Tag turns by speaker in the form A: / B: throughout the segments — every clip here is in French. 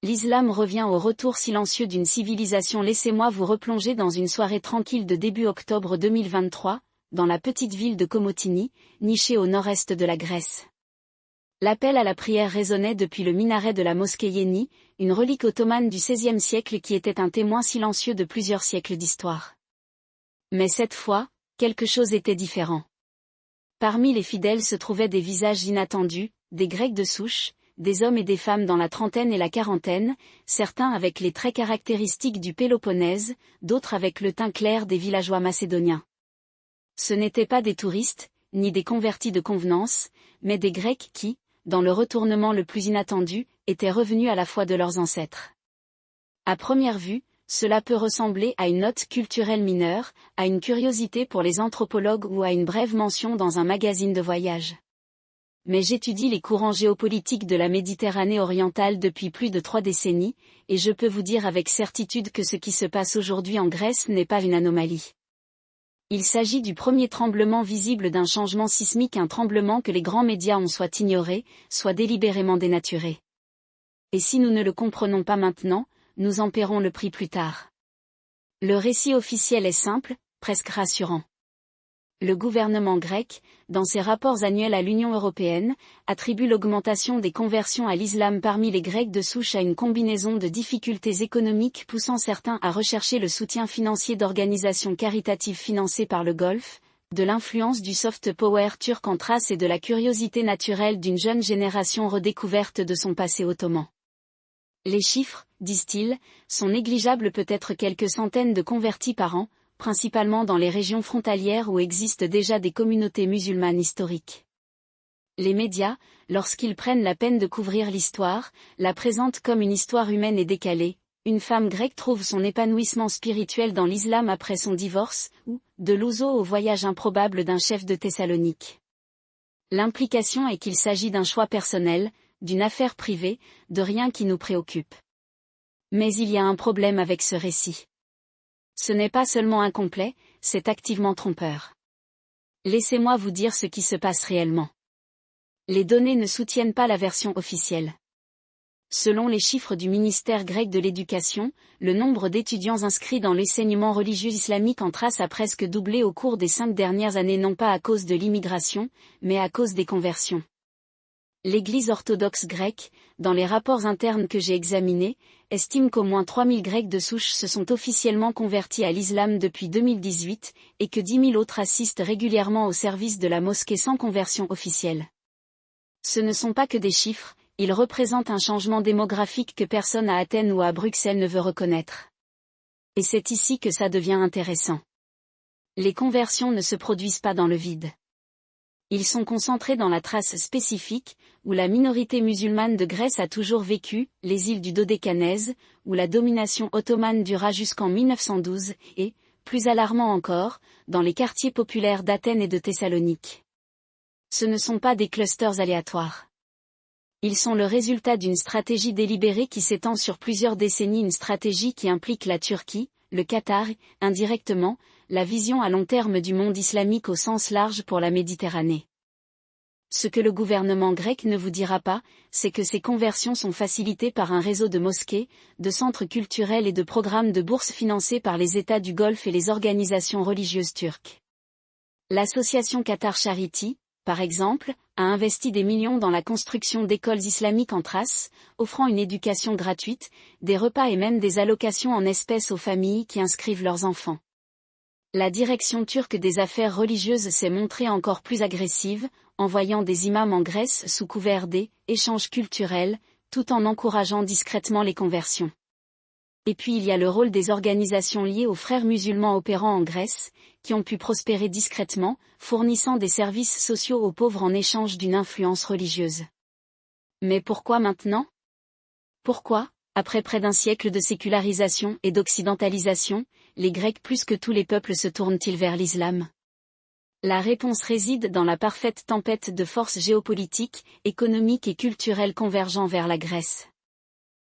A: L'islam revient au retour silencieux d'une civilisation. Laissez-moi vous replonger dans une soirée tranquille de début octobre 2023, dans la petite ville de Komotini, nichée au nord-est de la Grèce. L'appel à la prière résonnait depuis le minaret de la mosquée Yeni, une relique ottomane du XVIe siècle qui était un témoin silencieux de plusieurs siècles d'histoire. Mais cette fois, quelque chose était différent. Parmi les fidèles se trouvaient des visages inattendus, des Grecs de souche, des hommes et des femmes dans la trentaine et la quarantaine, certains avec les traits caractéristiques du Péloponnèse, d'autres avec le teint clair des villageois macédoniens. Ce n'étaient pas des touristes, ni des convertis de convenance, mais des Grecs qui, dans le retournement le plus inattendu, étaient revenus à la foi de leurs ancêtres. À première vue, cela peut ressembler à une note culturelle mineure, à une curiosité pour les anthropologues ou à une brève mention dans un magazine de voyage. Mais j'étudie les courants géopolitiques de la Méditerranée orientale depuis plus de 3 décennies, et je peux vous dire avec certitude que ce qui se passe aujourd'hui en Grèce n'est pas une anomalie. Il s'agit du premier tremblement visible d'un changement sismique, un tremblement que les grands médias ont soit ignoré, soit délibérément dénaturé. Et si nous ne le comprenons pas maintenant, nous en paierons le prix plus tard. Le récit officiel est simple, presque rassurant. Le gouvernement grec, dans ses rapports annuels à l'Union européenne, attribue l'augmentation des conversions à l'islam parmi les Grecs de souche à une combinaison de difficultés économiques poussant certains à rechercher le soutien financier d'organisations caritatives financées par le Golfe, de l'influence du soft power turc en Thrace et de la curiosité naturelle d'une jeune génération redécouverte de son passé ottoman. Les chiffres, disent-ils, sont négligeables, peut-être quelques centaines de convertis par an, principalement dans les régions frontalières où existent déjà des communautés musulmanes historiques. Les médias, lorsqu'ils prennent la peine de couvrir l'histoire, la présentent comme une histoire humaine et décalée. Une femme grecque trouve son épanouissement spirituel dans l'islam après son divorce, ou, de l'ouzo au voyage improbable d'un chef de Thessalonique. L'implication est qu'il s'agit d'un choix personnel, d'une affaire privée, de rien qui nous préoccupe. Mais il y a un problème avec ce récit. Ce n'est pas seulement incomplet, c'est activement trompeur. Laissez-moi vous dire ce qui se passe réellement. Les données ne soutiennent pas la version officielle. Selon les chiffres du ministère grec de l'Éducation, le nombre d'étudiants inscrits dans l'enseignement religieux islamique en Thrace a presque doublé au cours des 5 dernières années, non pas à cause de l'immigration, mais à cause des conversions. L'Église orthodoxe grecque, dans les rapports internes que j'ai examinés, estime qu'au moins 3000 Grecs de souche se sont officiellement convertis à l'islam depuis 2018, et que 10 000 autres assistent régulièrement au service de la mosquée sans conversion officielle. Ce ne sont pas que des chiffres, ils représentent un changement démographique que personne à Athènes ou à Bruxelles ne veut reconnaître. Et c'est ici que ça devient intéressant. Les conversions ne se produisent pas dans le vide. Ils sont concentrés dans la Thrace spécifique, où la minorité musulmane de Grèce a toujours vécu, les îles du Dodécanèse, où la domination ottomane dura jusqu'en 1912, et, plus alarmant encore, dans les quartiers populaires d'Athènes et de Thessalonique. Ce ne sont pas des clusters aléatoires. Ils sont le résultat d'une stratégie délibérée qui s'étend sur plusieurs décennies, une stratégie qui implique la Turquie, le Qatar, indirectement, la vision à long terme du monde islamique au sens large pour la Méditerranée. Ce que le gouvernement grec ne vous dira pas, c'est que ces conversions sont facilitées par un réseau de mosquées, de centres culturels et de programmes de bourses financés par les États du Golfe et les organisations religieuses turques. L'association Qatar Charity, par exemple, a investi des millions dans la construction d'écoles islamiques en Thrace, offrant une éducation gratuite, des repas et même des allocations en espèces aux familles qui inscrivent leurs enfants. La direction turque des affaires religieuses s'est montrée encore plus agressive, envoyant des imams en Grèce sous couvert des échanges culturels, tout en encourageant discrètement les conversions. Et puis il y a le rôle des organisations liées aux frères musulmans opérant en Grèce, qui ont pu prospérer discrètement, fournissant des services sociaux aux pauvres en échange d'une influence religieuse. Mais pourquoi maintenant ? Pourquoi, après près d'un siècle de sécularisation et d'occidentalisation, les Grecs plus que tous les peuples se tournent-ils vers l'islam ? La réponse réside dans la parfaite tempête de forces géopolitiques, économiques et culturelles convergeant vers la Grèce.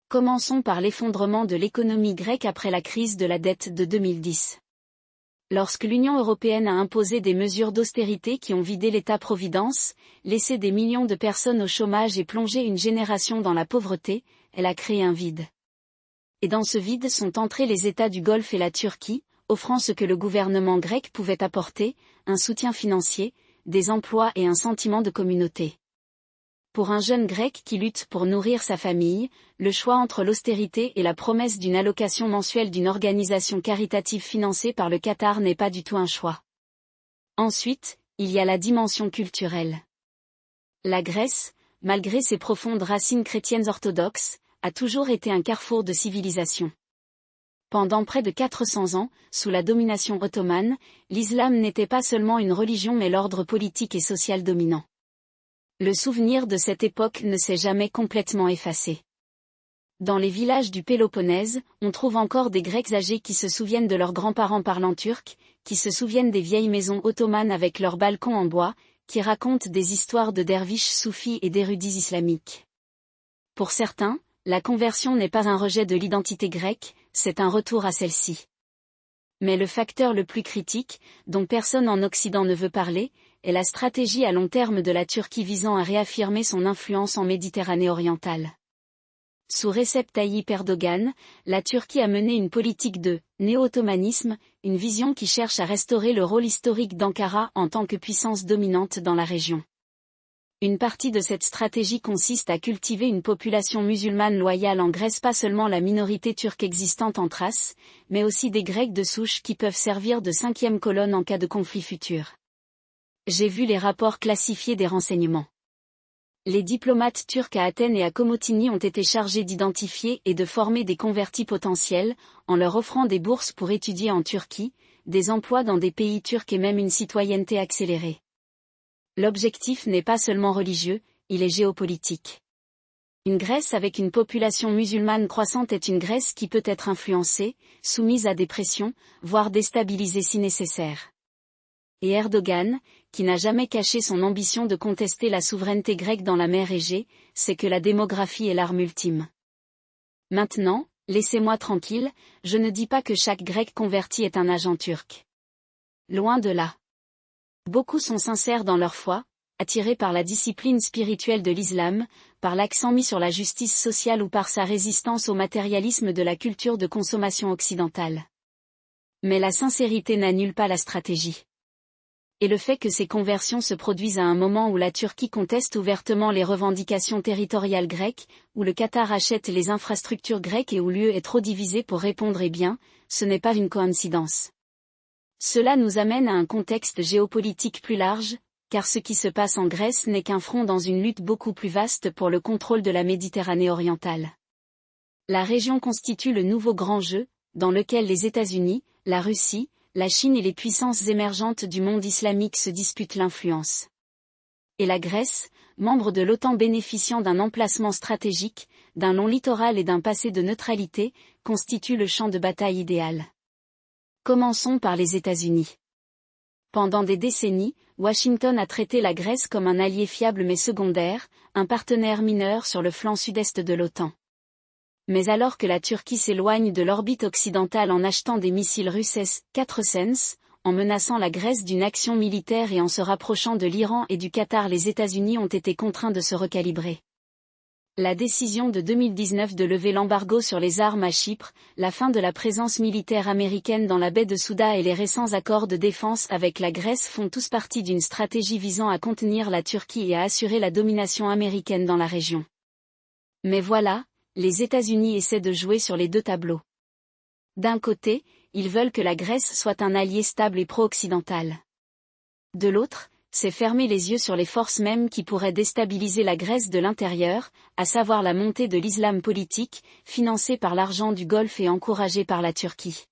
A: Commençons par l'effondrement de l'économie grecque après la crise de la dette de 2010. Lorsque l'Union européenne a imposé des mesures d'austérité qui ont vidé l'État-providence, laissé des millions de personnes au chômage et plongé une génération dans la pauvreté, elle a créé un vide. Et dans ce vide sont entrés les États du Golfe et la Turquie, offrant ce que le gouvernement grec pouvait apporter, un soutien financier, des emplois et un sentiment de communauté. Pour un jeune grec qui lutte pour nourrir sa famille, le choix entre l'austérité et la promesse d'une allocation mensuelle d'une organisation caritative financée par le Qatar n'est pas du tout un choix. Ensuite, il y a la dimension culturelle. La Grèce, malgré ses profondes racines chrétiennes orthodoxes, a toujours été un carrefour de civilisation. Pendant près de 400 ans, sous la domination ottomane, l'islam n'était pas seulement une religion mais l'ordre politique et social dominant. Le souvenir de cette époque ne s'est jamais complètement effacé. Dans les villages du Péloponnèse, on trouve encore des Grecs âgés qui se souviennent de leurs grands-parents parlant turc, qui se souviennent des vieilles maisons ottomanes avec leurs balcons en bois, qui racontent des histoires de derviches soufis et d'érudits islamiques. Pour certains, la conversion n'est pas un rejet de l'identité grecque, c'est un retour à celle-ci. Mais le facteur le plus critique, dont personne en Occident ne veut parler, est la stratégie à long terme de la Turquie visant à réaffirmer son influence en Méditerranée orientale. Sous Recep Tayyip Erdogan, la Turquie a mené une politique de néo-ottomanisme, une vision qui cherche à restaurer le rôle historique d'Ankara en tant que puissance dominante dans la région. Une partie de cette stratégie consiste à cultiver une population musulmane loyale en Grèce, pas seulement la minorité turque existante en Thrace, mais aussi des Grecs de souche qui peuvent servir de cinquième colonne en cas de conflit futur. J'ai vu les rapports classifiés des renseignements. Les diplomates turcs à Athènes et à Komotini ont été chargés d'identifier et de former des convertis potentiels, en leur offrant des bourses pour étudier en Turquie, des emplois dans des pays turcs et même une citoyenneté accélérée. L'objectif n'est pas seulement religieux, il est géopolitique. Une Grèce avec une population musulmane croissante est une Grèce qui peut être influencée, soumise à des pressions, voire déstabilisée si nécessaire. Et Erdogan, qui n'a jamais caché son ambition de contester la souveraineté grecque dans la mer Égée, sait que la démographie est l'arme ultime. Maintenant, laissez-moi tranquille, je ne dis pas que chaque Grec converti est un agent turc. Loin de là. Beaucoup sont sincères dans leur foi, attirés par la discipline spirituelle de l'islam, par l'accent mis sur la justice sociale ou par sa résistance au matérialisme de la culture de consommation occidentale. Mais la sincérité n'annule pas la stratégie. Et le fait que ces conversions se produisent à un moment où la Turquie conteste ouvertement les revendications territoriales grecques, où le Qatar achète les infrastructures grecques et où l'UE est trop divisée pour répondre bien, ce n'est pas une coïncidence. Cela nous amène à un contexte géopolitique plus large, car ce qui se passe en Grèce n'est qu'un front dans une lutte beaucoup plus vaste pour le contrôle de la Méditerranée orientale. La région constitue le nouveau grand jeu, dans lequel les États-Unis, la Russie, la Chine et les puissances émergentes du monde islamique se disputent l'influence. Et la Grèce, membre de l'OTAN bénéficiant d'un emplacement stratégique, d'un long littoral et d'un passé de neutralité, constitue le champ de bataille idéal. Commençons par les États-Unis. Pendant des décennies, Washington a traité la Grèce comme un allié fiable mais secondaire, un partenaire mineur sur le flanc sud-est de l'OTAN. Mais alors que la Turquie s'éloigne de l'orbite occidentale en achetant des missiles russes S-400, en menaçant la Grèce d'une action militaire et en se rapprochant de l'Iran et du Qatar, les États-Unis ont été contraints de se recalibrer. La décision de 2019 de lever l'embargo sur les armes à Chypre, la fin de la présence militaire américaine dans la baie de Souda et les récents accords de défense avec la Grèce font tous partie d'une stratégie visant à contenir la Turquie et à assurer la domination américaine dans la région. Mais voilà, les États-Unis essaient de jouer sur les deux tableaux. D'un côté, ils veulent que la Grèce soit un allié stable et pro-occidental. De l'autre, c'est fermer les yeux sur les forces mêmes qui pourraient déstabiliser la Grèce de l'intérieur, à savoir la montée de l'islam politique, financé par l'argent du Golfe et encouragé par la Turquie.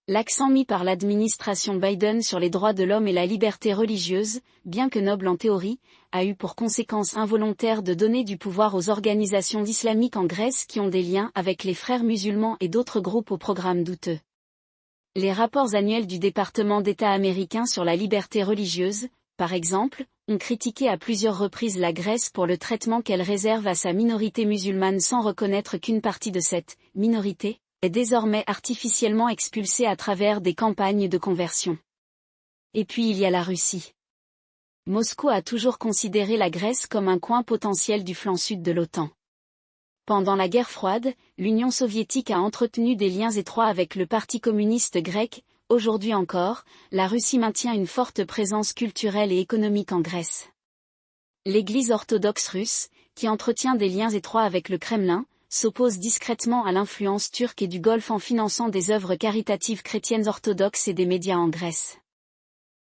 A: L'accent mis par l'administration Biden sur les droits de l'homme et la liberté religieuse, bien que noble en théorie, a eu pour conséquence involontaire de donner du pouvoir aux organisations islamiques en Grèce qui ont des liens avec les frères musulmans et d'autres groupes au programme douteux. Les rapports annuels du département d'État américain sur la liberté religieuse, par exemple, ont critiqué à plusieurs reprises la Grèce pour le traitement qu'elle réserve à sa minorité musulmane sans reconnaître qu'une partie de cette minorité est désormais artificiellement expulsée à travers des campagnes de conversion. Et puis il y a la Russie. Moscou a toujours considéré la Grèce comme un coin potentiel du flanc sud de l'OTAN. Pendant la guerre froide, l'Union soviétique a entretenu des liens étroits avec le Parti communiste grec. Aujourd'hui encore, la Russie maintient une forte présence culturelle et économique en Grèce. L'Église orthodoxe russe, qui entretient des liens étroits avec le Kremlin, s'oppose discrètement à l'influence turque et du Golfe en finançant des œuvres caritatives chrétiennes orthodoxes et des médias en Grèce.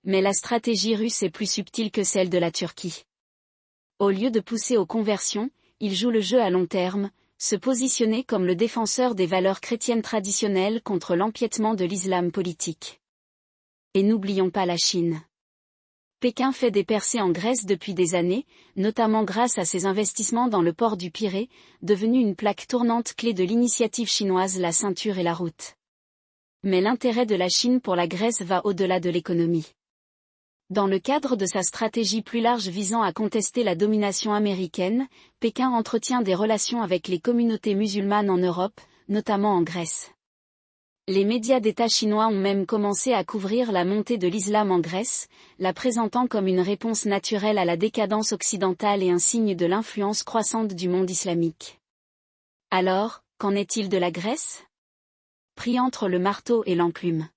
A: Mais la stratégie russe est plus subtile que celle de la Turquie. Au lieu de pousser aux conversions, il joue le jeu à long terme, se positionner comme le défenseur des valeurs chrétiennes traditionnelles contre l'empiètement de l'islam politique. Et n'oublions pas la Chine. Pékin fait des percées en Grèce depuis des années, notamment grâce à ses investissements dans le port du Pirée, devenu une plaque tournante clé de l'initiative chinoise La Ceinture et la Route. Mais l'intérêt de la Chine pour la Grèce va au-delà de l'économie. Dans le cadre de sa stratégie plus large visant à contester la domination américaine, Pékin entretient des relations avec les communautés musulmanes en Europe, notamment en Grèce. Les médias d'État chinois ont même commencé à couvrir la montée de l'islam en Grèce, la présentant comme une réponse naturelle à la décadence occidentale et un signe de l'influence croissante du monde islamique. Alors, qu'en est-il de la Grèce ? Pris entre le marteau et l'enclume.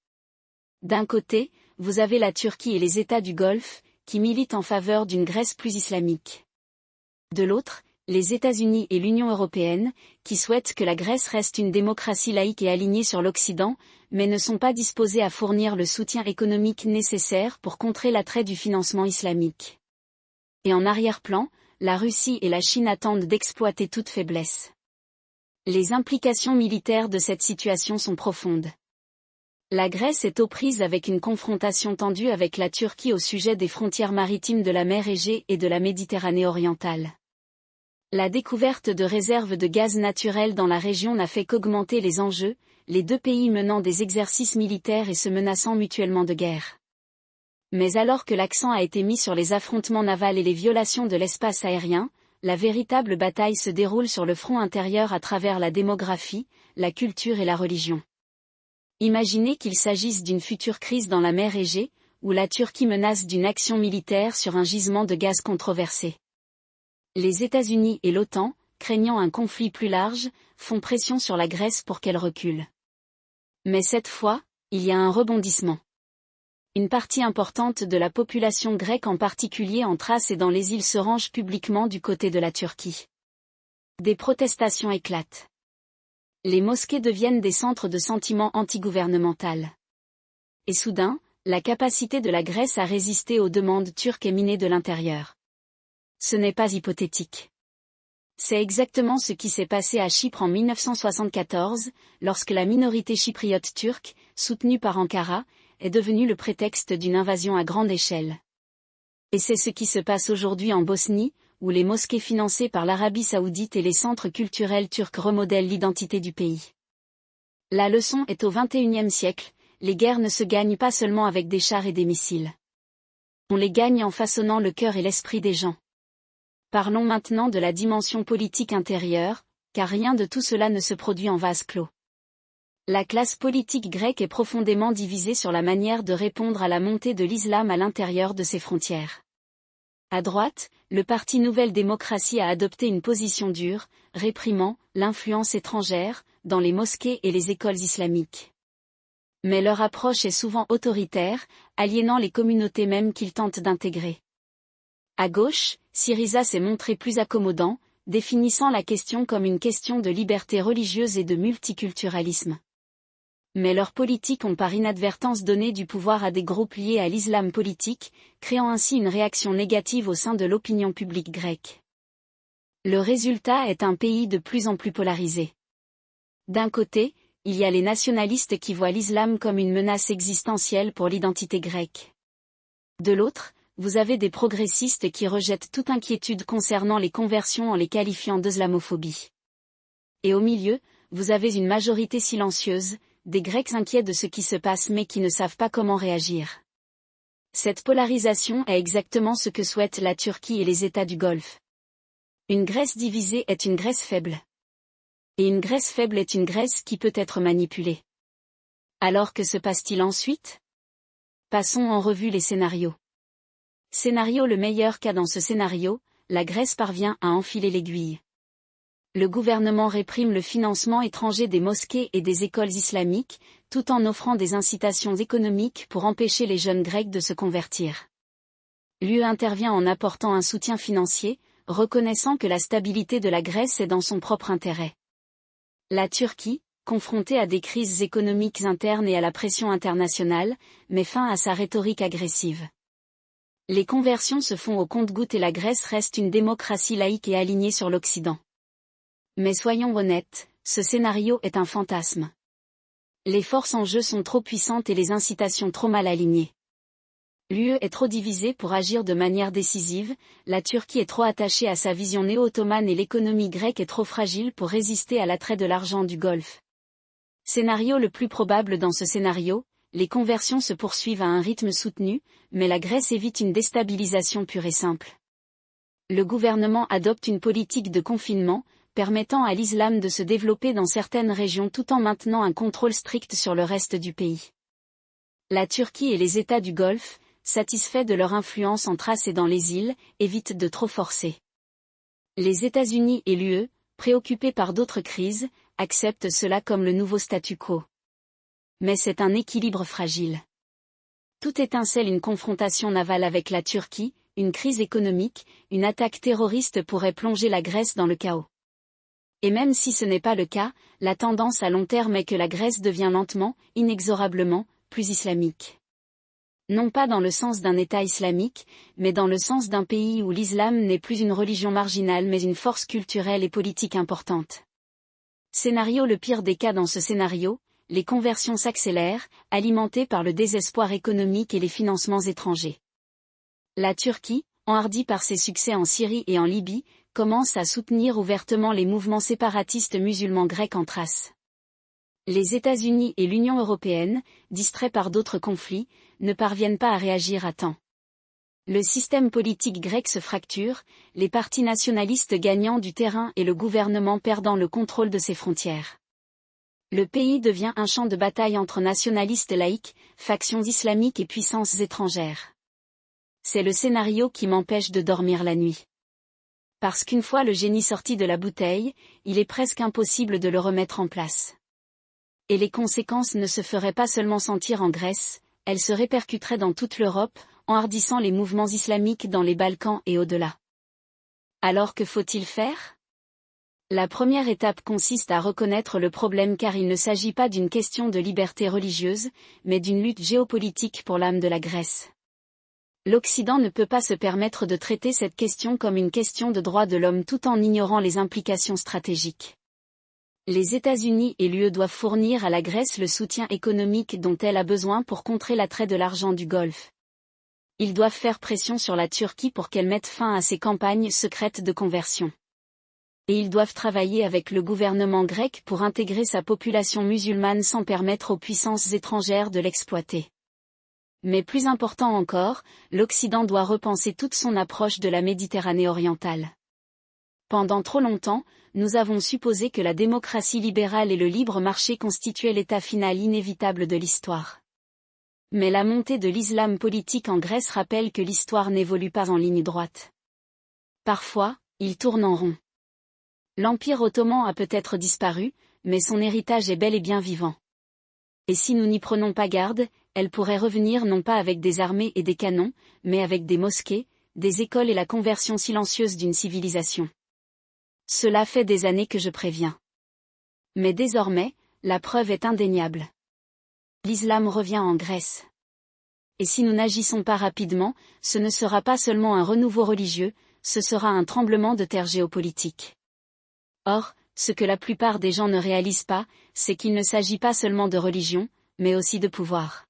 A: D'un côté, vous avez la Turquie et les États du Golfe, qui militent en faveur d'une Grèce plus islamique. De l'autre, les États-Unis et l'Union européenne, qui souhaitent que la Grèce reste une démocratie laïque et alignée sur l'Occident, mais ne sont pas disposés à fournir le soutien économique nécessaire pour contrer l'attrait du financement islamique. Et en arrière-plan, la Russie et la Chine attendent d'exploiter toute faiblesse. Les implications militaires de cette situation sont profondes. La Grèce est aux prises avec une confrontation tendue avec la Turquie au sujet des frontières maritimes de la mer Égée et de la Méditerranée orientale. La découverte de réserves de gaz naturel dans la région n'a fait qu'augmenter les enjeux, les deux pays menant des exercices militaires et se menaçant mutuellement de guerre. Mais alors que l'accent a été mis sur les affrontements navals et les violations de l'espace aérien, la véritable bataille se déroule sur le front intérieur à travers la démographie, la culture et la religion. Imaginez qu'il s'agisse d'une future crise dans la mer Égée, où la Turquie menace d'une action militaire sur un gisement de gaz controversé. Les États-Unis et l'OTAN, craignant un conflit plus large, font pression sur la Grèce pour qu'elle recule. Mais cette fois, il y a un rebondissement. Une partie importante de la population grecque en particulier en Thrace et dans les îles se range publiquement du côté de la Turquie. Des protestations éclatent. Les mosquées deviennent des centres de sentiment antigouvernemental. Et soudain, la capacité de la Grèce à résister aux demandes turques est minée de l'intérieur. Ce n'est pas hypothétique. C'est exactement ce qui s'est passé à Chypre en 1974, lorsque la minorité chypriote turque, soutenue par Ankara, est devenue le prétexte d'une invasion à grande échelle. Et c'est ce qui se passe aujourd'hui en Bosnie, où les mosquées financées par l'Arabie saoudite et les centres culturels turcs remodèlent l'identité du pays. La leçon est au XXIe siècle, les guerres ne se gagnent pas seulement avec des chars et des missiles. On les gagne en façonnant le cœur et l'esprit des gens. Parlons maintenant de la dimension politique intérieure, car rien de tout cela ne se produit en vase clos. La classe politique grecque est profondément divisée sur la manière de répondre à la montée de l'islam à l'intérieur de ses frontières. À droite, le parti Nouvelle Démocratie a adopté une position dure, réprimant l'influence étrangère dans les mosquées et les écoles islamiques. Mais leur approche est souvent autoritaire, aliénant les communautés mêmes qu'ils tentent d'intégrer. À gauche, Syriza s'est montré plus accommodant, définissant la question comme une question de liberté religieuse et de multiculturalisme. Mais leurs politiques ont par inadvertance donné du pouvoir à des groupes liés à l'islam politique, créant ainsi une réaction négative au sein de l'opinion publique grecque. Le résultat est un pays de plus en plus polarisé. D'un côté, il y a les nationalistes qui voient l'islam comme une menace existentielle pour l'identité grecque. De l'autre, vous avez des progressistes qui rejettent toute inquiétude concernant les conversions en les qualifiant d'islamophobie. Et au milieu, vous avez une majorité silencieuse, des Grecs inquiets de ce qui se passe mais qui ne savent pas comment réagir. Cette polarisation est exactement ce que souhaitent la Turquie et les États du Golfe. Une Grèce divisée est une Grèce faible. Et une Grèce faible est une Grèce qui peut être manipulée. Alors que se passe-t-il ensuite ? Passons en revue les scénarios. Scénario le meilleur cas dans ce scénario, la Grèce parvient à enfiler l'aiguille. Le gouvernement réprime le financement étranger des mosquées et des écoles islamiques, tout en offrant des incitations économiques pour empêcher les jeunes Grecs de se convertir. L'UE intervient en apportant un soutien financier, reconnaissant que la stabilité de la Grèce est dans son propre intérêt. La Turquie, confrontée à des crises économiques internes et à la pression internationale, met fin à sa rhétorique agressive. Les conversions se font au compte-gouttes et la Grèce reste une démocratie laïque et alignée sur l'Occident. Mais soyons honnêtes, ce scénario est un fantasme. Les forces en jeu sont trop puissantes et les incitations trop mal alignées. L'UE est trop divisée pour agir de manière décisive, la Turquie est trop attachée à sa vision néo-ottomane et l'économie grecque est trop fragile pour résister à l'attrait de l'argent du Golfe. Scénario le plus probable dans ce scénario, les conversions se poursuivent à un rythme soutenu, mais la Grèce évite une déstabilisation pure et simple. Le gouvernement adopte une politique de confinement, permettant à l'islam de se développer dans certaines régions tout en maintenant un contrôle strict sur le reste du pays. La Turquie et les États du Golfe, satisfaits de leur influence en Thrace et dans les îles, évitent de trop forcer. Les États-Unis et l'UE, préoccupés par d'autres crises, acceptent cela comme le nouveau statu quo. Mais c'est un équilibre fragile. Tout étincelle une confrontation navale avec la Turquie, une crise économique, une attaque terroriste pourrait plonger la Grèce dans le chaos. Et même si ce n'est pas le cas, la tendance à long terme est que la Grèce devient lentement, inexorablement, plus islamique. Non pas dans le sens d'un État islamique, mais dans le sens d'un pays où l'islam n'est plus une religion marginale mais une force culturelle et politique importante. Scénario le pire des cas dans ce scénario, les conversions s'accélèrent, alimentées par le désespoir économique et les financements étrangers. La Turquie, enhardie par ses succès en Syrie et en Libye, commence à soutenir ouvertement les mouvements séparatistes musulmans grecs en Thrace. Les États-Unis et l'Union européenne, distraits par d'autres conflits, ne parviennent pas à réagir à temps. Le système politique grec se fracture, les partis nationalistes gagnant du terrain et le gouvernement perdant le contrôle de ses frontières. Le pays devient un champ de bataille entre nationalistes laïcs, factions islamiques et puissances étrangères. C'est le scénario qui m'empêche de dormir la nuit. Parce qu'une fois le génie sorti de la bouteille, il est presque impossible de le remettre en place. Et les conséquences ne se feraient pas seulement sentir en Grèce, elles se répercuteraient dans toute l'Europe, enhardissant les mouvements islamiques dans les Balkans et au-delà. Alors que faut-il faire ? La première étape consiste à reconnaître le problème car il ne s'agit pas d'une question de liberté religieuse, mais d'une lutte géopolitique pour l'âme de la Grèce. L'Occident ne peut pas se permettre de traiter cette question comme une question de droits de l'homme tout en ignorant les implications stratégiques. Les États-Unis et l'UE doivent fournir à la Grèce le soutien économique dont elle a besoin pour contrer l'attrait de l'argent du Golfe. Ils doivent faire pression sur la Turquie pour qu'elle mette fin à ses campagnes secrètes de conversion. Et ils doivent travailler avec le gouvernement grec pour intégrer sa population musulmane sans permettre aux puissances étrangères de l'exploiter. Mais plus important encore, l'Occident doit repenser toute son approche de la Méditerranée orientale. Pendant trop longtemps, nous avons supposé que la démocratie libérale et le libre marché constituaient l'état final inévitable de l'histoire. Mais la montée de l'islam politique en Grèce rappelle que l'histoire n'évolue pas en ligne droite. Parfois, il tourne en rond. L'Empire ottoman a peut-être disparu, mais son héritage est bel et bien vivant. Et si nous n'y prenons pas garde, elle pourrait revenir non pas avec des armées et des canons, mais avec des mosquées, des écoles et la conversion silencieuse d'une civilisation. Cela fait des années que je préviens. Mais désormais, la preuve est indéniable. L'islam revient en Grèce. Et si nous n'agissons pas rapidement, ce ne sera pas seulement un renouveau religieux, ce sera un tremblement de terre géopolitique. Or, ce que la plupart des gens ne réalisent pas, c'est qu'il ne s'agit pas seulement de religion, mais aussi de pouvoir.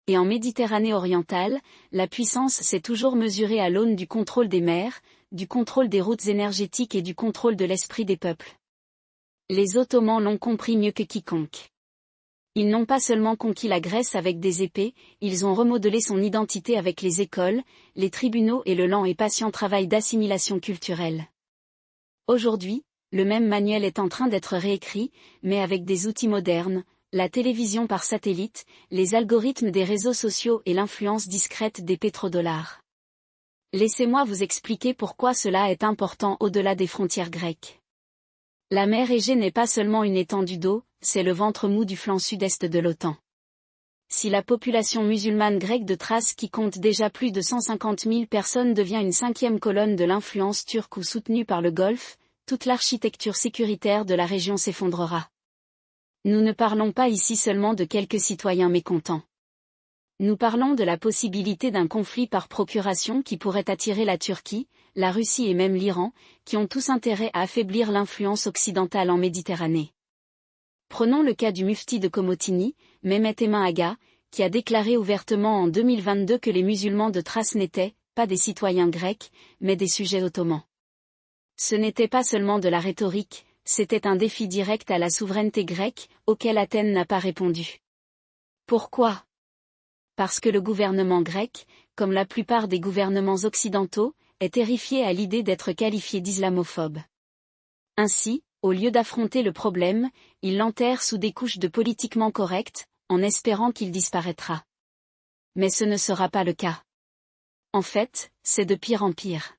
A: Et en Méditerranée orientale, la puissance s'est toujours mesurée à l'aune du contrôle des mers, du contrôle des routes énergétiques et du contrôle de l'esprit des peuples. Les Ottomans l'ont compris mieux que quiconque. Ils n'ont pas seulement conquis la Grèce avec des épées, ils ont remodelé son identité avec les écoles, les tribunaux et le lent et patient travail d'assimilation culturelle. Aujourd'hui, le même manuel est en train d'être réécrit, mais avec des outils modernes, la télévision par satellite, les algorithmes des réseaux sociaux et l'influence discrète des pétrodollars. Laissez-moi vous expliquer pourquoi cela est important au-delà des frontières grecques. La mer Égée n'est pas seulement une étendue d'eau, c'est le ventre mou du flanc sud-est de l'OTAN. Si la population musulmane grecque de Thrace qui compte déjà plus de 150 000 personnes devient une cinquième colonne de l'influence turque ou soutenue par le Golfe, toute l'architecture sécuritaire de la région s'effondrera. Nous ne parlons pas ici seulement de quelques citoyens mécontents. Nous parlons de la possibilité d'un conflit par procuration qui pourrait attirer la Turquie, la Russie et même l'Iran, qui ont tous intérêt à affaiblir l'influence occidentale en Méditerranée. Prenons le cas du mufti de Komotini, Mehmet Emin Aga, qui a déclaré ouvertement en 2022 que les musulmans de Thrace n'étaient pas des citoyens grecs, mais des sujets ottomans. Ce n'était pas seulement de la rhétorique, c'était un défi direct à la souveraineté grecque, auquel Athènes n'a pas répondu. Pourquoi ? Parce que le gouvernement grec, comme la plupart des gouvernements occidentaux, est terrifié à l'idée d'être qualifié d'islamophobe. Ainsi, au lieu d'affronter le problème, il l'enterre sous des couches de politiquement correct, en espérant qu'il disparaîtra. Mais ce ne sera pas le cas. En fait, c'est de pire en pire.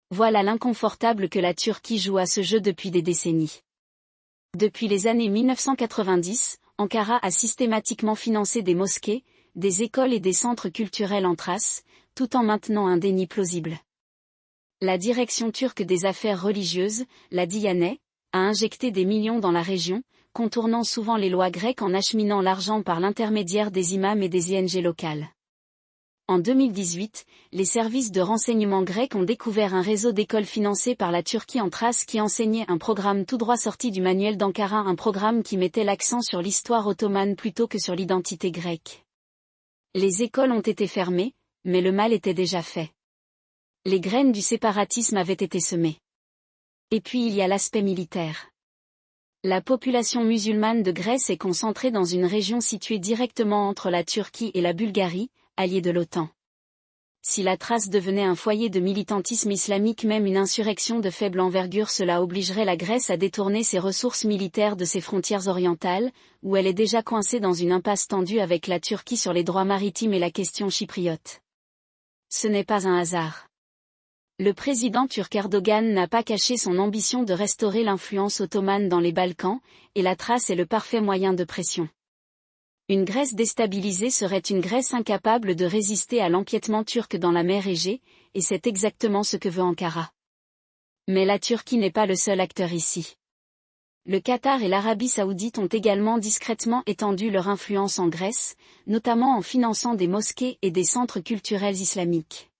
A: Voilà l'inconfortable que la Turquie joue à ce jeu depuis des décennies. Depuis les années 1990, Ankara a systématiquement financé des mosquées, des écoles et des centres culturels en Thrace, tout en maintenant un déni plausible. La direction turque des affaires religieuses, la Diyanet, a injecté des millions dans la région, contournant souvent les lois grecques en acheminant l'argent par l'intermédiaire des imams et des ONG locales. En 2018, les services de renseignement grecs ont découvert un réseau d'écoles financées par la Turquie en Thrace qui enseignait un programme tout droit sorti du manuel d'Ankara, un programme qui mettait l'accent sur l'histoire ottomane plutôt que sur l'identité grecque. Les écoles ont été fermées, mais le mal était déjà fait. Les graines du séparatisme avaient été semées. Et puis il y a l'aspect militaire. La population musulmane de Grèce est concentrée dans une région située directement entre la Turquie et la Bulgarie, alliée de l'OTAN. Si la Thrace devenait un foyer de militantisme islamique, même une insurrection de faible envergure, cela obligerait la Grèce à détourner ses ressources militaires de ses frontières orientales, où elle est déjà coincée dans une impasse tendue avec la Turquie sur les droits maritimes et la question chypriote. Ce n'est pas un hasard. Le président turc Erdogan n'a pas caché son ambition de restaurer l'influence ottomane dans les Balkans, et la Thrace est le parfait moyen de pression. Une Grèce déstabilisée serait une Grèce incapable de résister à l'empiètement turc dans la mer Égée, et c'est exactement ce que veut Ankara. Mais la Turquie n'est pas le seul acteur ici. Le Qatar et l'Arabie saoudite ont également discrètement étendu leur influence en Grèce, notamment en finançant des mosquées et des centres culturels islamiques.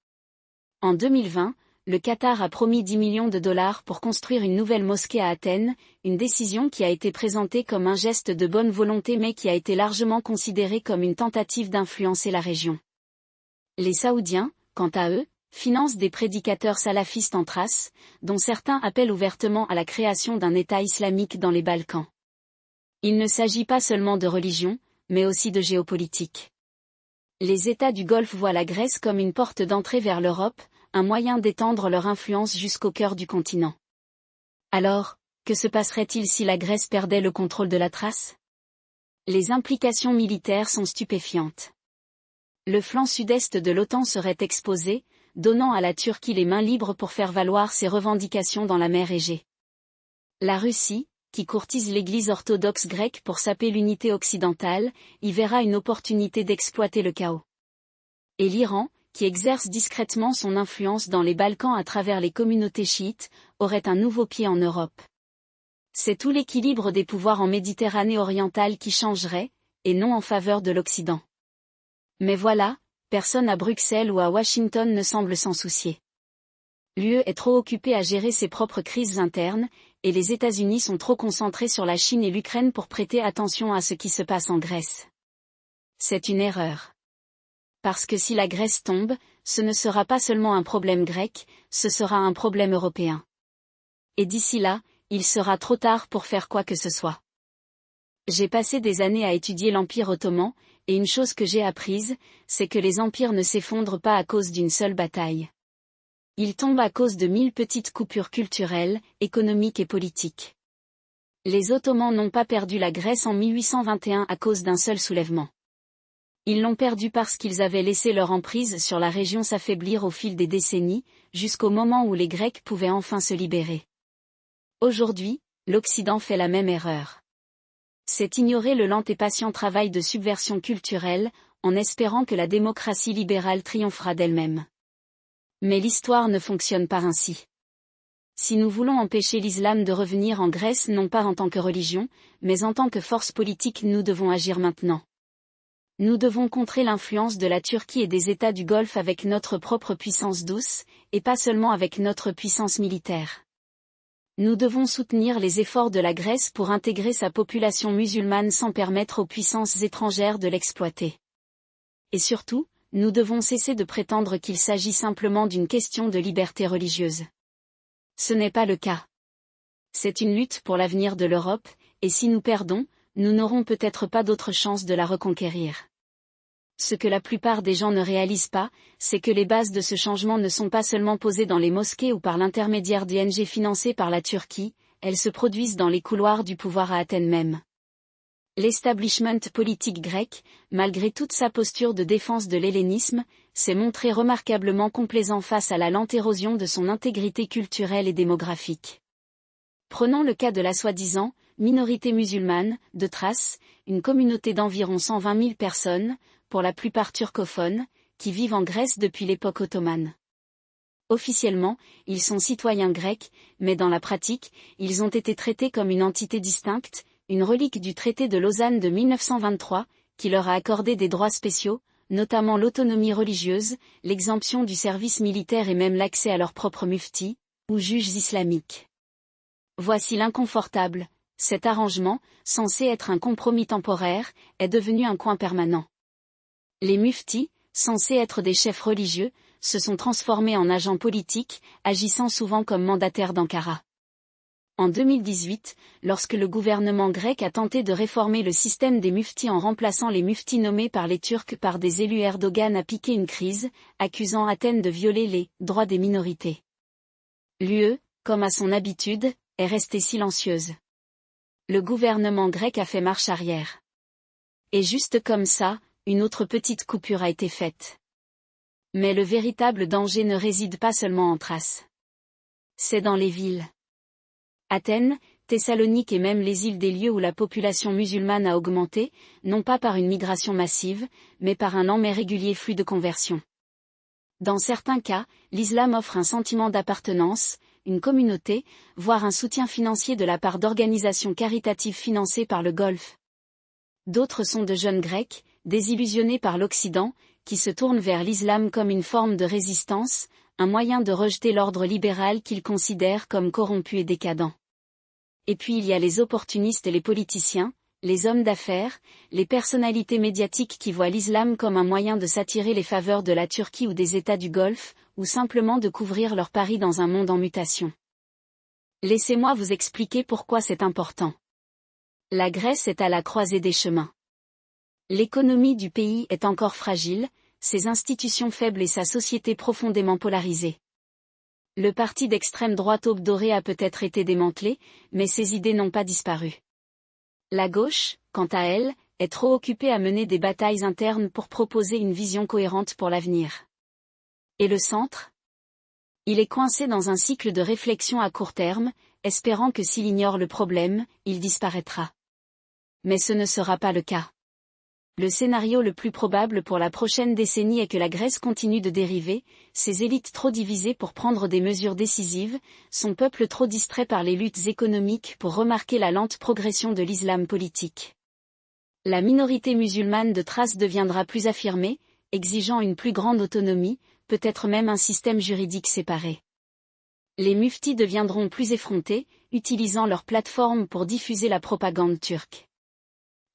A: En 2020, le Qatar a promis 10 millions de dollars pour construire une nouvelle mosquée à Athènes, une décision qui a été présentée comme un geste de bonne volonté mais qui a été largement considérée comme une tentative d'influencer la région. Les Saoudiens, quant à eux, financent des prédicateurs salafistes en Thrace, dont certains appellent ouvertement à la création d'un État islamique dans les Balkans. Il ne s'agit pas seulement de religion, mais aussi de géopolitique. Les États du Golfe voient la Grèce comme une porte d'entrée vers l'Europe, un moyen d'étendre leur influence jusqu'au cœur du continent. Alors, que se passerait-il si la Grèce perdait le contrôle de la Thrace ? Les implications militaires sont stupéfiantes. Le flanc sud-est de l'OTAN serait exposé, donnant à la Turquie les mains libres pour faire valoir ses revendications dans la mer Égée. La Russie, qui courtise l'Église orthodoxe grecque pour saper l'unité occidentale, y verra une opportunité d'exploiter le chaos. Et l'Iran, qui exerce discrètement son influence dans les Balkans à travers les communautés chiites, aurait un nouveau pied en Europe. C'est tout l'équilibre des pouvoirs en Méditerranée orientale qui changerait, et non en faveur de l'Occident. Mais voilà, personne à Bruxelles ou à Washington ne semble s'en soucier. L'UE est trop occupée à gérer ses propres crises internes, et les États-Unis sont trop concentrés sur la Chine et l'Ukraine pour prêter attention à ce qui se passe en Grèce. C'est une erreur. Parce que si la Grèce tombe, ce ne sera pas seulement un problème grec, ce sera un problème européen. Et d'ici là, il sera trop tard pour faire quoi que ce soit. J'ai passé des années à étudier l'Empire ottoman, et une chose que j'ai apprise, c'est que les empires ne s'effondrent pas à cause d'une seule bataille. Ils tombent à cause de 1000 petites coupures culturelles, économiques et politiques. Les Ottomans n'ont pas perdu la Grèce en 1821 à cause d'un seul soulèvement. Ils l'ont perdu parce qu'ils avaient laissé leur emprise sur la région s'affaiblir au fil des décennies, jusqu'au moment où les Grecs pouvaient enfin se libérer. Aujourd'hui, L'Occident fait la même erreur. C'est ignorer le lent et patient travail de subversion culturelle, en espérant que la démocratie libérale triomphera d'elle-même. Mais l'histoire ne fonctionne pas ainsi. Si nous voulons empêcher l'islam de revenir en Grèce non pas en tant que religion, mais en tant que force politique, nous devons agir maintenant. Nous devons contrer l'influence de la Turquie et des États du Golfe avec notre propre puissance douce, et pas seulement avec notre puissance militaire. Nous devons soutenir les efforts de la Grèce pour intégrer sa population musulmane sans permettre aux puissances étrangères de l'exploiter. Et surtout, nous devons cesser de prétendre qu'il s'agit simplement d'une question de liberté religieuse. Ce n'est pas le cas. C'est une lutte pour l'avenir de l'Europe, et si nous perdons, nous n'aurons peut-être pas d'autre chance de la reconquérir. Ce que la plupart des gens ne réalisent pas, c'est que les bases de ce changement ne sont pas seulement posées dans les mosquées ou par l'intermédiaire d'ONG financées par la Turquie, elles se produisent dans les couloirs du pouvoir à Athènes même. L'establishment politique grec, malgré toute sa posture de défense de l'hellénisme, s'est montré remarquablement complaisant face à la lente érosion de son intégrité culturelle et démographique. Prenons le cas de la soi-disant minorité musulmane de Thrace, une communauté d'environ 120 000 personnes, pour la plupart turcophones, qui vivent en Grèce depuis l'époque ottomane. Officiellement, ils sont citoyens grecs, mais dans la pratique, ils ont été traités comme une entité distincte, une relique du traité de Lausanne de 1923, qui leur a accordé des droits spéciaux, notamment l'autonomie religieuse, l'exemption du service militaire et même l'accès à leur propre mufti, ou juges islamiques. Voici l'inconfortable, cet arrangement, censé être un compromis temporaire, est devenu un coin permanent. Les muftis, censés être des chefs religieux, se sont transformés en agents politiques, agissant souvent comme mandataires d'Ankara. En 2018, lorsque le gouvernement grec a tenté de réformer le système des muftis en remplaçant les muftis nommés par les Turcs par des élus, Erdogan a piqué une crise, accusant Athènes de violer les droits des minorités. L'UE, comme à son habitude, est restée silencieuse. Le gouvernement grec a fait marche arrière. Et juste comme ça, une autre petite coupure a été faite. Mais le véritable danger ne réside pas seulement en Thrace. C'est dans les villes. Athènes, Thessalonique et même les îles, des lieux où la population musulmane a augmenté, non pas par une migration massive, mais par un lent mais régulier flux de conversion. Dans certains cas, l'islam offre un sentiment d'appartenance, une communauté, voire un soutien financier de la part d'organisations caritatives financées par le Golfe. D'autres sont de jeunes Grecs, désillusionnés par l'Occident, qui se tournent vers l'islam comme une forme de résistance, un moyen de rejeter l'ordre libéral qu'ils considèrent comme corrompu et décadent. Et puis il y a les opportunistes et les politiciens, les hommes d'affaires, les personnalités médiatiques qui voient l'islam comme un moyen de s'attirer les faveurs de la Turquie ou des États du Golfe, ou simplement de couvrir leurs paris dans un monde en mutation. Laissez-moi vous expliquer pourquoi c'est important. La Grèce est à la croisée des chemins. L'économie du pays est encore fragile, ses institutions faibles et sa société profondément polarisée. Le parti d'extrême droite Aube Dorée a peut-être été démantelé, mais ses idées n'ont pas disparu. La gauche, quant à elle, est trop occupée à mener des batailles internes pour proposer une vision cohérente pour l'avenir. Et le centre ? Il est coincé dans un cycle de réflexion à court terme, espérant que s'il ignore le problème, il disparaîtra. Mais ce ne sera pas le cas. Le scénario le plus probable pour la prochaine décennie est que la Grèce continue de dériver, ses élites trop divisées pour prendre des mesures décisives, son peuple trop distrait par les luttes économiques pour remarquer la lente progression de l'islam politique. La minorité musulmane de Thrace deviendra plus affirmée, exigeant une plus grande autonomie, peut-être même un système juridique séparé. Les muftis deviendront plus effrontés, utilisant leur plateforme pour diffuser la propagande turque.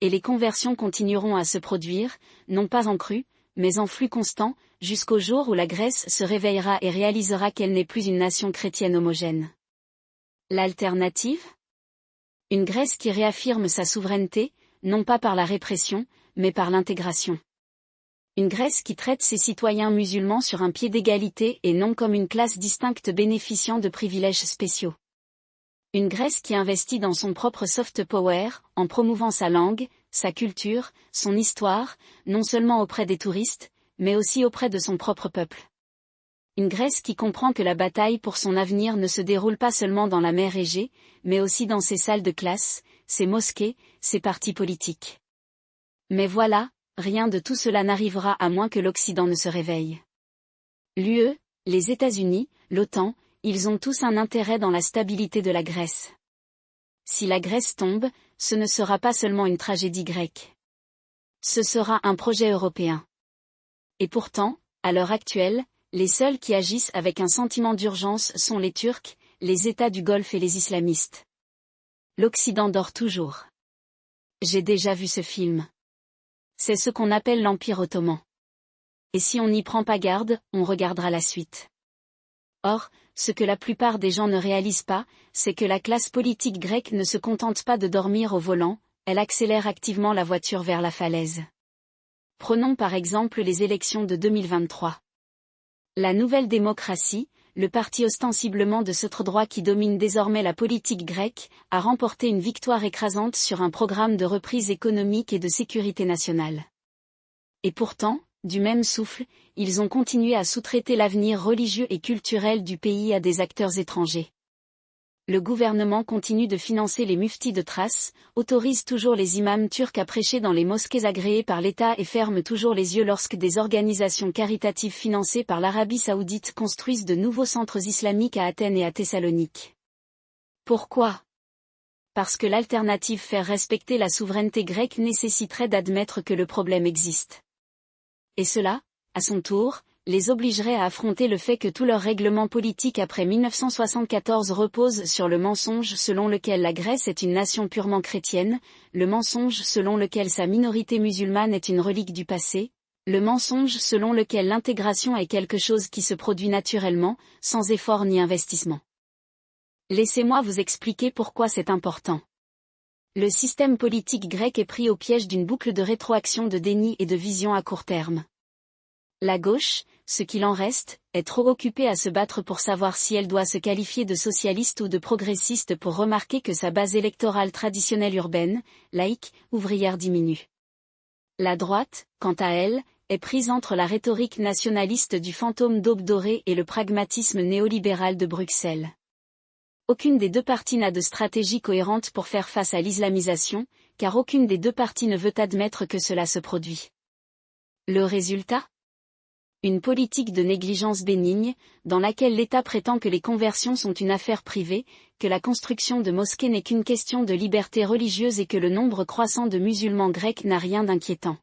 A: Et les conversions continueront à se produire, non pas en crue, mais en flux constant, jusqu'au jour où la Grèce se réveillera et réalisera qu'elle n'est plus une nation chrétienne homogène. L'alternative ? Une Grèce qui réaffirme sa souveraineté, non pas par la répression, mais par l'intégration. Une Grèce qui traite ses citoyens musulmans sur un pied d'égalité et non comme une classe distincte bénéficiant de privilèges spéciaux. Une Grèce qui investit dans son propre soft power, en promouvant sa langue, sa culture, son histoire, non seulement auprès des touristes, mais aussi auprès de son propre peuple. Une Grèce qui comprend que la bataille pour son avenir ne se déroule pas seulement dans la mer Égée, mais aussi dans ses salles de classe, ses mosquées, ses partis politiques. Mais voilà, rien de tout cela n'arrivera à moins que l'Occident ne se réveille. L'UE, les États-Unis, l'OTAN, ils ont tous un intérêt dans la stabilité de la Grèce. Si la Grèce tombe, ce ne sera pas seulement une tragédie grecque. Ce sera un projet européen. Et pourtant, à l'heure actuelle, les seuls qui agissent avec un sentiment d'urgence sont les Turcs, les États du Golfe et les islamistes. L'Occident dort toujours. J'ai déjà vu ce film. C'est ce qu'on appelle l'Empire ottoman. Et si on n'y prend pas garde, on regardera la suite. Or, ce que la plupart des gens ne réalisent pas, c'est que la classe politique grecque ne se contente pas de dormir au volant, elle accélère activement la voiture vers la falaise. Prenons par exemple les élections de 2023. La Nouvelle Démocratie, le parti ostensiblement de centre-droit qui domine désormais la politique grecque, a remporté une victoire écrasante sur un programme de reprise économique et de sécurité nationale. Et pourtant, du même souffle, ils ont continué à sous-traiter l'avenir religieux et culturel du pays à des acteurs étrangers. Le gouvernement continue de financer les muftis de Thrace, autorise toujours les imams turcs à prêcher dans les mosquées agréées par l'État et ferme toujours les yeux lorsque des organisations caritatives financées par l'Arabie Saoudite construisent de nouveaux centres islamiques à Athènes et à Thessalonique. Pourquoi ? Parce que l'alternative faire respecter la souveraineté grecque nécessiterait d'admettre que le problème existe. Et cela, à son tour, les obligerait à affronter le fait que tout leur règlement politique après 1974 repose sur le mensonge selon lequel la Grèce est une nation purement chrétienne, le mensonge selon lequel sa minorité musulmane est une relique du passé, le mensonge selon lequel l'intégration est quelque chose qui se produit naturellement, sans effort ni investissement. Laissez-moi vous expliquer pourquoi c'est important. Le système politique grec est pris au piège d'une boucle de rétroaction de déni et de vision à court terme. La gauche, ce qu'il en reste, est trop occupée à se battre pour savoir si elle doit se qualifier de socialiste ou de progressiste pour remarquer que sa base électorale traditionnelle urbaine, laïque, ouvrière diminue. La droite, quant à elle, est prise entre la rhétorique nationaliste du fantôme d'Aube dorée et le pragmatisme néolibéral de Bruxelles. Aucune des deux parties n'a de stratégie cohérente pour faire face à l'islamisation, car aucune des deux parties ne veut admettre que cela se produit. Le résultat ? Une politique de négligence bénigne, dans laquelle l'État prétend que les conversions sont une affaire privée, que la construction de mosquées n'est qu'une question de liberté religieuse et que le nombre croissant de musulmans grecs n'a rien d'inquiétant.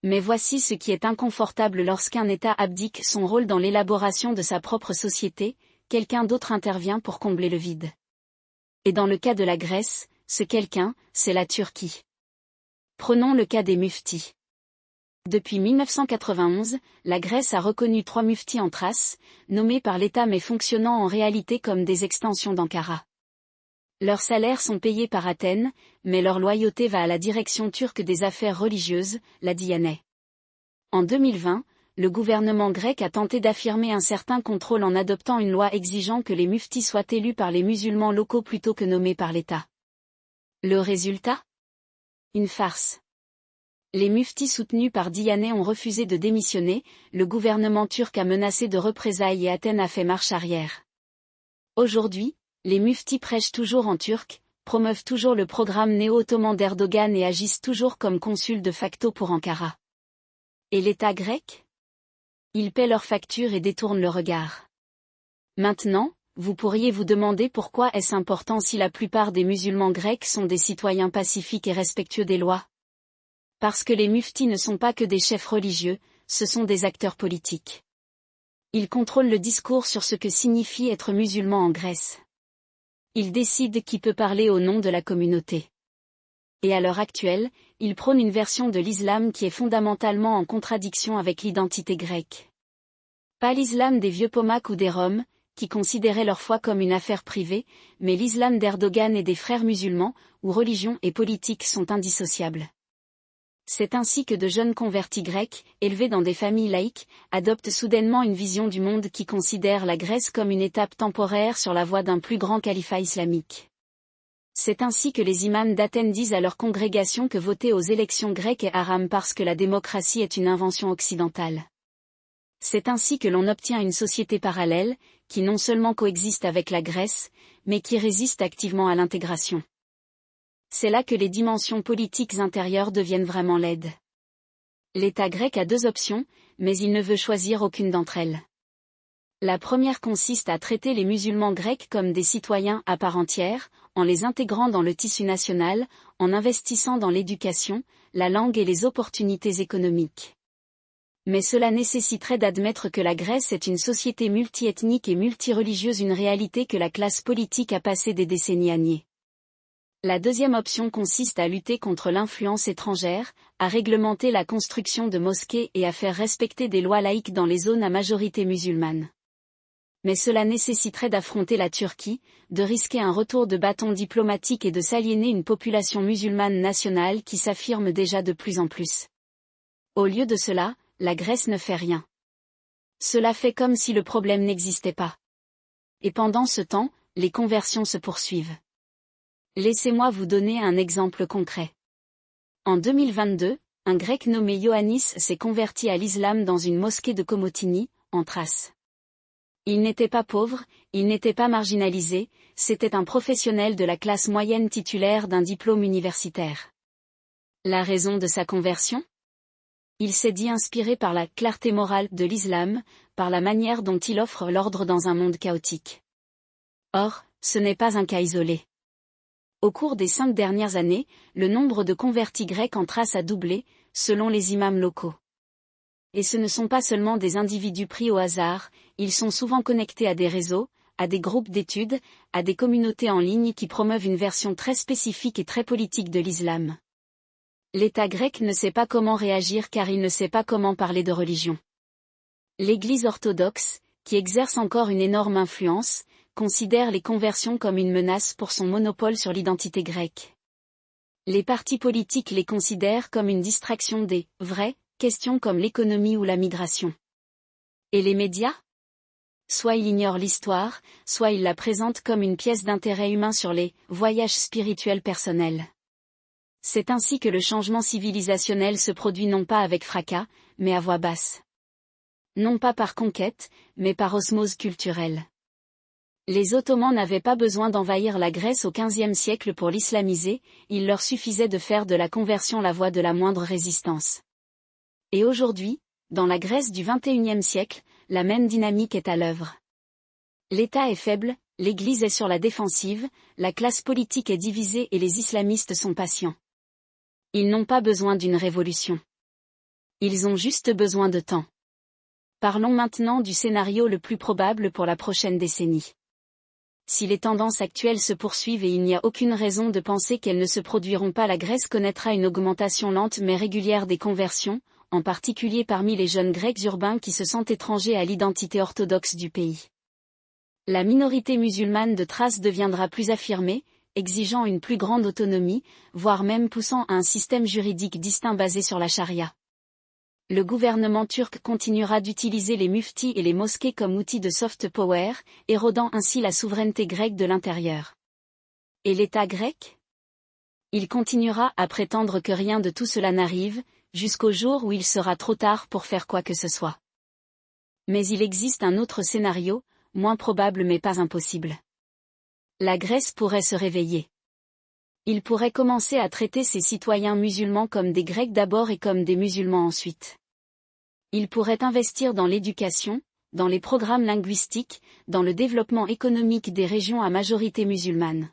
A: Mais voici ce qui est inconfortable lorsqu'un État abdique son rôle dans l'élaboration de sa propre société, quelqu'un d'autre intervient pour combler le vide. Et dans le cas de la Grèce, ce quelqu'un, c'est la Turquie. Prenons le cas des muftis. Depuis 1991, la Grèce a reconnu 3 muftis en Thrace, nommés par l'État mais fonctionnant en réalité comme des extensions d'Ankara. Leurs salaires sont payés par Athènes, mais leur loyauté va à la direction turque des affaires religieuses, la Diyanet. En 2020, le gouvernement grec a tenté d'affirmer un certain contrôle en adoptant une loi exigeant que les muftis soient élus par les musulmans locaux plutôt que nommés par l'État. Le résultat ? Une farce. Les muftis soutenus par Diyanet ont refusé de démissionner, le gouvernement turc a menacé de représailles et Athènes a fait marche arrière. Aujourd'hui, les muftis prêchent toujours en turc, promeuvent toujours le programme néo-ottoman d'Erdogan et agissent toujours comme consuls de facto pour Ankara. Et l'État grec ? Ils paient leurs factures et détournent le regard. Maintenant, vous pourriez vous demander pourquoi est-ce important si la plupart des musulmans grecs sont des citoyens pacifiques et respectueux des lois ? Parce que les muftis ne sont pas que des chefs religieux, ce sont des acteurs politiques. Ils contrôlent le discours sur ce que signifie être musulman en Grèce. Ils décident qui peut parler au nom de la communauté. Et à l'heure actuelle, ils prônent une version de l'islam qui est fondamentalement en contradiction avec l'identité grecque. Pas l'islam des vieux Pomaks ou des Roms, qui considéraient leur foi comme une affaire privée, mais l'islam d'Erdogan et des frères musulmans, où religion et politique sont indissociables. C'est ainsi que de jeunes convertis grecs, élevés dans des familles laïques, adoptent soudainement une vision du monde qui considère la Grèce comme une étape temporaire sur la voie d'un plus grand califat islamique. C'est ainsi que les imams d'Athènes disent à leur congrégation que voter aux élections grecques est haram parce que la démocratie est une invention occidentale. C'est ainsi que l'on obtient une société parallèle, qui non seulement coexiste avec la Grèce, mais qui résiste activement à l'intégration. C'est là que les dimensions politiques intérieures deviennent vraiment laides. L'État grec a deux options, mais il ne veut choisir aucune d'entre elles. La première consiste à traiter les musulmans grecs comme des citoyens à part entière, en les intégrant dans le tissu national, en investissant dans l'éducation, la langue et les opportunités économiques. Mais cela nécessiterait d'admettre que la Grèce est une société multiethnique et multireligieuse, une réalité que la classe politique a passé des décennies à nier. La deuxième option consiste à lutter contre l'influence étrangère, à réglementer la construction de mosquées et à faire respecter des lois laïques dans les zones à majorité musulmane. Mais cela nécessiterait d'affronter la Turquie, de risquer un retour de bâton diplomatique et de s'aliéner une population musulmane nationale qui s'affirme déjà de plus en plus. Au lieu de cela, la Grèce ne fait rien. Cela fait comme si le problème n'existait pas. Et pendant ce temps, les conversions se poursuivent. Laissez-moi vous donner un exemple concret. En 2022, un Grec nommé Ioannis s'est converti à l'islam dans une mosquée de Komotini, en Thrace. Il n'était pas pauvre, il n'était pas marginalisé, c'était un professionnel de la classe moyenne titulaire d'un diplôme universitaire. La raison de sa conversion ? Il s'est dit inspiré par la clarté morale de l'islam, par la manière dont il offre l'ordre dans un monde chaotique. Or, ce n'est pas un cas isolé. Au cours des 5 dernières années, le nombre de convertis grecs en Thrace a doublé, selon les imams locaux. Et ce ne sont pas seulement des individus pris au hasard, ils sont souvent connectés à des réseaux, à des groupes d'études, à des communautés en ligne qui promeuvent une version très spécifique et très politique de l'islam. L'État grec ne sait pas comment réagir car il ne sait pas comment parler de religion. L'Église orthodoxe, qui exerce encore une énorme influence, considère les conversions comme une menace pour son monopole sur l'identité grecque. Les partis politiques les considèrent comme une distraction des vraies questions comme l'économie ou la migration. Et les médias ? Soit ils ignorent l'histoire, soit ils la présentent comme une pièce d'intérêt humain sur les voyages spirituels personnels. C'est ainsi que le changement civilisationnel se produit non pas avec fracas, mais à voix basse. Non pas par conquête, mais par osmose culturelle. Les Ottomans n'avaient pas besoin d'envahir la Grèce au XVe siècle pour l'islamiser, il leur suffisait de faire de la conversion la voie de la moindre résistance. Et aujourd'hui, dans la Grèce du XXIe siècle, la même dynamique est à l'œuvre. L'État est faible, l'Église est sur la défensive, la classe politique est divisée et les islamistes sont patients. Ils n'ont pas besoin d'une révolution. Ils ont juste besoin de temps. Parlons maintenant du scénario le plus probable pour la prochaine décennie. Si les tendances actuelles se poursuivent et il n'y a aucune raison de penser qu'elles ne se produiront pas, la Grèce connaîtra une augmentation lente mais régulière des conversions, en particulier parmi les jeunes Grecs urbains qui se sentent étrangers à l'identité orthodoxe du pays. La minorité musulmane de Thrace deviendra plus affirmée, exigeant une plus grande autonomie, voire même poussant à un système juridique distinct basé sur la charia. Le gouvernement turc continuera d'utiliser les muftis et les mosquées comme outils de soft power, érodant ainsi la souveraineté grecque de l'intérieur. Et l'État grec ? Il continuera à prétendre que rien de tout cela n'arrive, jusqu'au jour où il sera trop tard pour faire quoi que ce soit. Mais il existe un autre scénario, moins probable mais pas impossible. La Grèce pourrait se réveiller. Il pourrait commencer à traiter ses citoyens musulmans comme des Grecs d'abord et comme des musulmans ensuite. Il pourrait investir dans l'éducation, dans les programmes linguistiques, dans le développement économique des régions à majorité musulmane.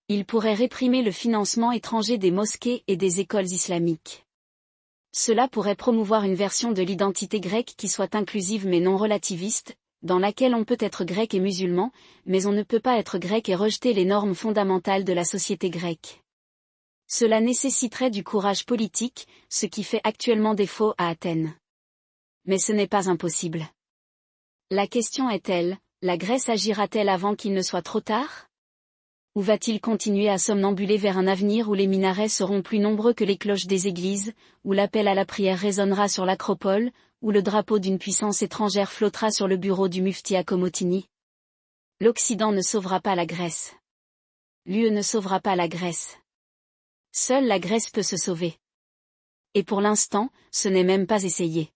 A: Il pourrait réprimer le financement étranger des mosquées et des écoles islamiques. Cela pourrait promouvoir une version de l'identité grecque qui soit inclusive mais non relativiste, dans laquelle on peut être grec et musulman, mais on ne peut pas être grec et rejeter les normes fondamentales de la société grecque. Cela nécessiterait du courage politique, ce qui fait actuellement défaut à Athènes. Mais ce n'est pas impossible. La question est-elle, la Grèce agira-t-elle avant qu'il ne soit trop tard ? Ou va-t-il continuer à somnambuler vers un avenir où les minarets seront plus nombreux que les cloches des églises, où l'appel à la prière résonnera sur l'acropole, où le drapeau d'une puissance étrangère flottera sur le bureau du mufti à Komotini ? L'Occident ne sauvera pas la Grèce. L'UE ne sauvera pas la Grèce. Seule la Grèce peut se sauver. Et pour l'instant, ce n'est même pas essayé.